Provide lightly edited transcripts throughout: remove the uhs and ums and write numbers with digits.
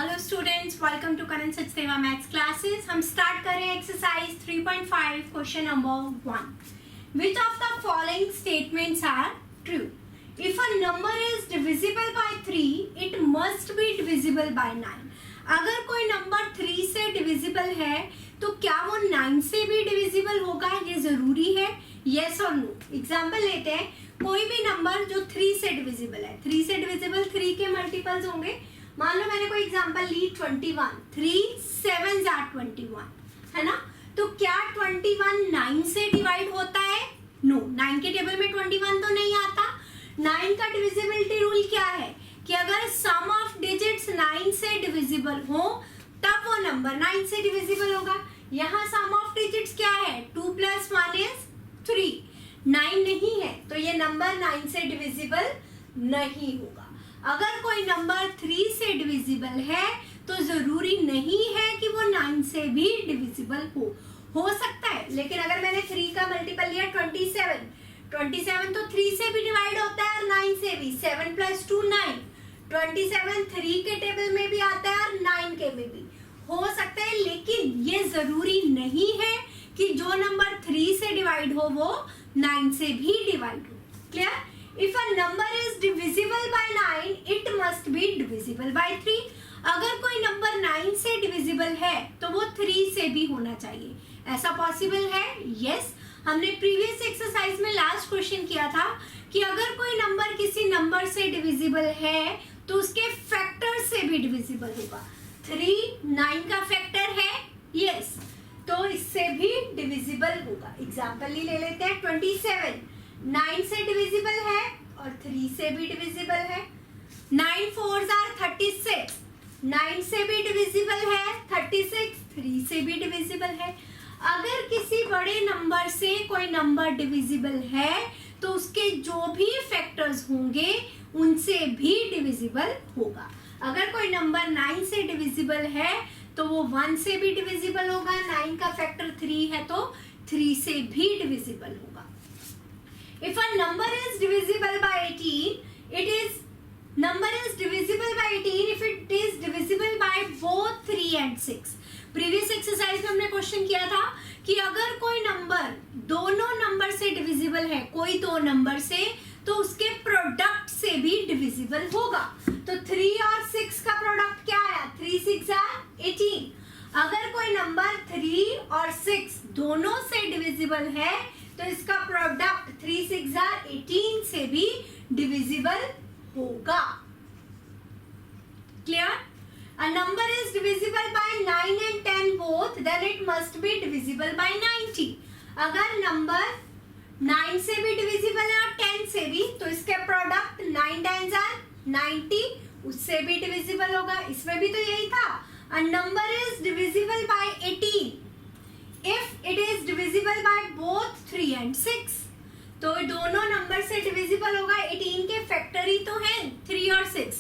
Hello students, welcome to Karan Sachdeva maths classes. हम start कर रहे हैं exercise 3.5 question number 1। Which of the following statements are true? If a number is divisible by 3 it must be divisible by 9। अगर कोई number 3 से divisible है तो क्या वो 9 से भी डिविजिबल होगा? ये जरूरी है, यस और नो। एग्जाम्पल लेते हैं, कोई भी नंबर जो 3 से डिविजिबल है, 3 से डिविजिबल 3 के मल्टीपल्स होंगे। मान लो मैंने कोई एग्जांपल ली 21, 3 7 आर 21, है ना? तो क्या 21 9 से डिवाइड होता है? नो, 9 के टेबल में 21 तो नहीं आता। 9 का डिविजिबिलिटी रूल क्या है कि अगर सम ऑफ डिजिट्स 9 से डिविजिबल हो तब वो नंबर 9 से डिविजिबल होगा। यहाँ सम ऑफ डिजिट्स क्या है? 2 + 1 = 3। 9 नहीं है तो ये नंबर 9 से डिविजिबल नहीं होगा। अगर कोई नंबर 3 से डिविजिबल है तो जरूरी नहीं है कि वो 9 से भी डिविजिबल हो सकता है। लेकिन अगर मैंने 3 का मल्टीपल लिया 27 तो 3 से भी डिवाइड होता है और 9 से भी। 7 + 2 9, 27 3 के टेबल में भी आता है और 9 के में भी हो सकता है। लेकिन ये जरूरी नहीं है कि जो नंबर 3 से डिवाइड हो वो 9 से भी डिवाइड हो। Clear? If a number is divisible by 9, it must be divisible by 3. अगर कोई नंबर 9 से डिविजिबल है तो वो 3 से भी होना चाहिए। ऐसा पॉसिबल है? यस। हमने प्रीवियस एक्सरसाइज में लास्ट क्वेश्चन किया था कि अगर कोई नंबर किसी नंबर से डिविजिबल है तो उसके फैक्टर से भी डिविजिबल होगा। 3 9 का फैक्टर है, यस, तो इससे भी डिविजिबल होगा। एग्जाम्पल ले लेते हैं, 27 9 से डिविजिबल है और 3 से भी डिविजिबल है। 9 4s are 36, 9 से भी डिविजिबल है। 36 3 से भी डिविजिबल है। अगर किसी बड़े नंबर से कोई नंबर डिविजिबल है तो उसके जो भी फैक्टर्स होंगे उनसे भी डिविजिबल होगा। अगर कोई नंबर 9 से डिविजिबल है तो वो 1 से भी डिविजिबल होगा। 9 का फैक्टर 3 है तो 3 से भी डिविजिबल होगा। If a number is divisible by 18, number is divisible by 18 if it is divisible by both 3 and 6. Previous exercise में हमने क्वेश्चन किया था कि अगर कोई नंबर दोनों नंबर से डिविजिबल है, कोई दो नंबर से, तो उसके प्रोडक्ट से भी डिविजिबल होगा। तो 3 और 6 का प्रोडक्ट क्या आया? 3 6 are 18। अगर कोई नंबर 3 और 6 दोनों से डिविजिबल है तो इसका प्रोडक्ट 3 6 are 18 से भी डिविजिबल होगा। Clear? A number is divisible by 9 and 10 both, then it must be divisible by 90. अगर नंबर 9 से भी डिविजिबल है और 10 से भी, तो इसके प्रोडक्ट 9 10s are 90, उससे भी डिविजिबल होगा। इसमें भी तो यही था। A number is divisible by 18 if it is divisible by both 3 and 6. तो दोनों नंबर से डिविजिबल होगा। 18 के फैक्टर ही तो हैं 3 और 6।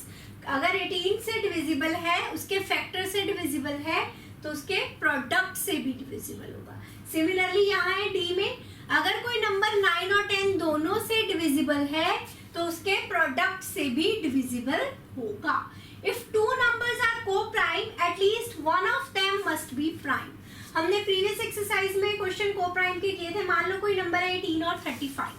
अगर 18 से डिविजिबल है, उसके फैक्टर से डिविजिबल है, तो उसके प्रोडक्ट से भी डिविजिबल होगा। सिमिलरली यहाँ है डी में, अगर कोई नंबर 9 और 10 दोनों से डिविजिबल है तो उसके प्रोडक्ट से भी डिविजिबल होगा। If two numbers are coprime, at least one of them must be prime. हमने प्रीवियस एक्सरसाइज में क्वेश्चन को-प्राइम के किए थे। मान लो कोई नंबर है 18 और 35,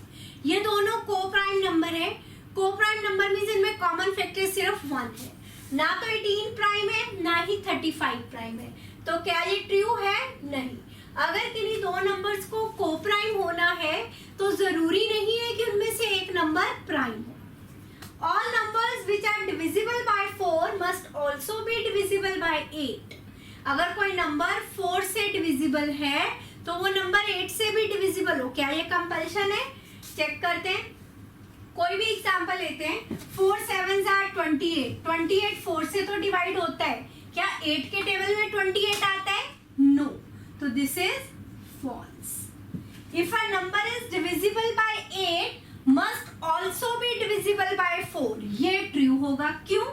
ये दोनों को-प्राइम नंबर है। को-प्राइम नंबर मींस इनमें कॉमन फैक्टर सिर्फ 1 है। ना तो 18 प्राइम है ना ही 35 प्राइम है, तो क्या ये ट्रू है? नहीं। अगर किन्हीं दो नंबर्स को को-प्राइम होना है तो जरूरी नहीं है कि उनमें से एक नंबर प्राइम हो। All numbers which are divisible by 4 must also be divisible by 8। अगर कोई नंबर 4 से डिविजिबल है तो वो नंबर 8 से भी डिविजिबल हो। क्या ये कंपल्शन है? चेक करते हैं। कोई भी एग्जांपल लेते हैं, 4 7s are 28, 28 4 से तो डिवाइड होता है। क्या 8 के टेबल में 28 आता है? नो, तो this is false. If a number is divisible by 8 must also be divisible by 4। ये ट्रू होगा। क्यों?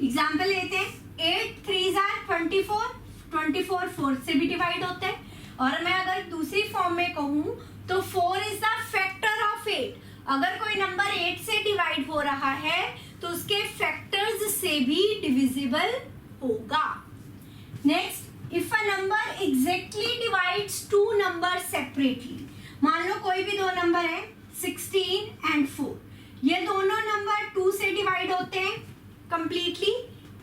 एग्जाम्पल लेते हैं, 8 3s are 24, 24 4 से भी डिवाइड होता है। और मैं अगर दूसरी फॉर्म में कहूं तो 4 इज द फैक्टर ऑफ 8। अगर कोई नंबर 8 से डिवाइड हो रहा है तो उसके फैक्टर्स से भी डिविजिबल होगा। Next, if a number exactly divides two number separately, मान लो कोई भी दो नंबर है 16 एंड 4, ये दोनों नंबर 2 से डिवाइड होते हैं कंप्लीटली,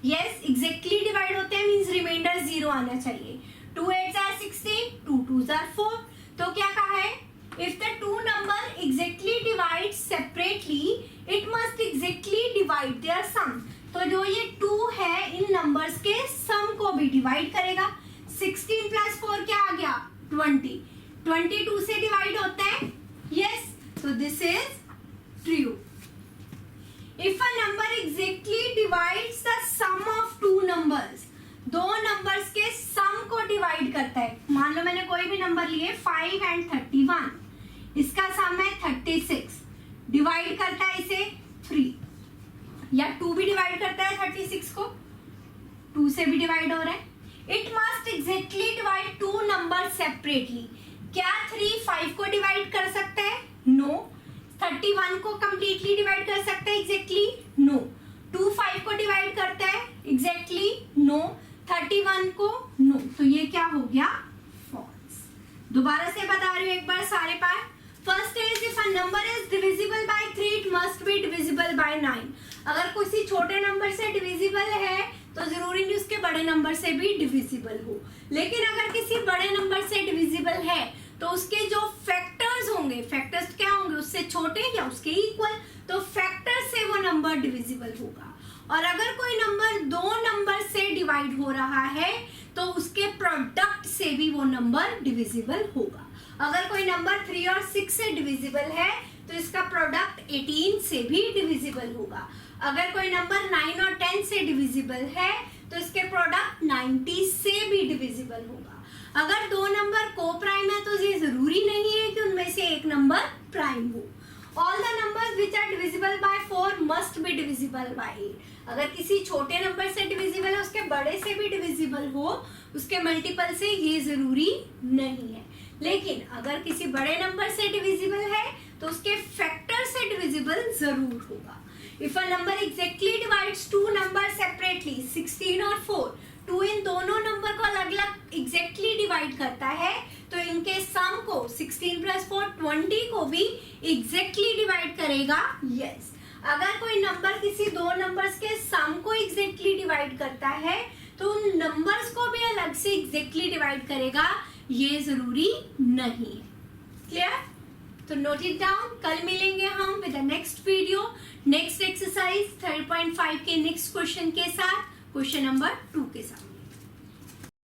यस एग्जैक्टली डिवाइड होते हैं, मींस रिमाइंडर 0 आना चाहिए। 2 8 आर 16, 2 2 आर 4, तो क्या कहा है, if the two number exactly divide separately it must exactly divide their sum, तो जो ये 2 है इन नंबर्स के सम को भी डिवाइड करेगा। 16 प्लस 4 क्या आ गया 20, 22 से डिवाइड होता है, यस, तो this is true. If a number exactly divides the sum of two numbers, दो नंबर्स के सम को डिवाइड करता है, मान लो मैंने कोई भी नंबर लिए 5 एंड 31, इसका सम है 36, डिवाइड करता है इसे 3, या 2 भी डिवाइड करता है 36 को, 2 से भी डिवाइड हो रहा है। It must exactly divide two number separately, क्या 3 5 को डिवाइड कर सकता है, नो। 31 को कंप्लीटली डिवाइड कर सकता है एग्जैक्टली, नो। 2 5 को डिवाइड करता है एग्जैक्टली, नो। 31 को नो, तो ये क्या हो गया फॉल्स। दोबारा से बता रही हूँ एक बार सारे part. First is if a number is divisible by 3 it must be divisible by 9, अगर किसी छोटे नंबर से डिविजिबल है तो जरूरी नहीं उसके बड़े नंबर से भी डिविजिबल हो, लेकिन अगर किसी बड़े नंबर से डिविजिबल है तो उसके जो फैक्टर्स होंगे, फैक्टर्स क्या होंगे उससे छोटे या उसके इक्वल, तो फैक्टर से वो नंबर डिविजिबल होगा। और अगर कोई नंबर दो नंबर से डिवाइड हो रहा है तो उसके प्रोडक्ट से भी वो नंबर डिविजिबल होगा। अगर कोई नंबर 3 और 6 से डिविजिबल है तो इसका प्रोडक्ट 18 से भी डिविजिबल होगा। अगर कोई नंबर 9 और 10 से डिविजिबल है तो इसके प्रोडक्ट 90 से भी डिविजिबल होगा। अगर दो नंबर को प्राइम है तो ये जरूरी नहीं है कि उनमें से एक नंबर प्राइम हो। All the numbers which are divisible by 4 must be divisible by 8, अगर किसी छोटे नंबर से डिविजिबल है उसके बड़े से भी डिविजिबल हो, उसके मल्टीपल से, ये जरूरी नहीं है। लेकिन अगर किसी बड़े नंबर से डिविजिबल है तो उसके फैक्टर से डिविजिबल जरूर होगा। If a number exactly divides two number separately 16 और 4, 2 इन दोनों नंबर को अलग अलग एग्जैक्टली डिवाइड करता है तो इनके सम को 16 प्लस 4 20 को भी एग्जैक्टली डिवाइड करेगा, यस। अगर कोई नंबर किसी दो नंबर्स के सम को एग्जैक्टली डिवाइड करता है तो उन नंबर्स को भी अलग से एग्जैक्टली डिवाइड करेगा, ये जरूरी नहीं है। क्लियर? तो नोट इट डाउन। कल मिलेंगे हम with the next video, next exercise 3.5 के नेक्स्ट क्वेश्चन के साथ, क्वेश्चन नंबर 2 के साथ।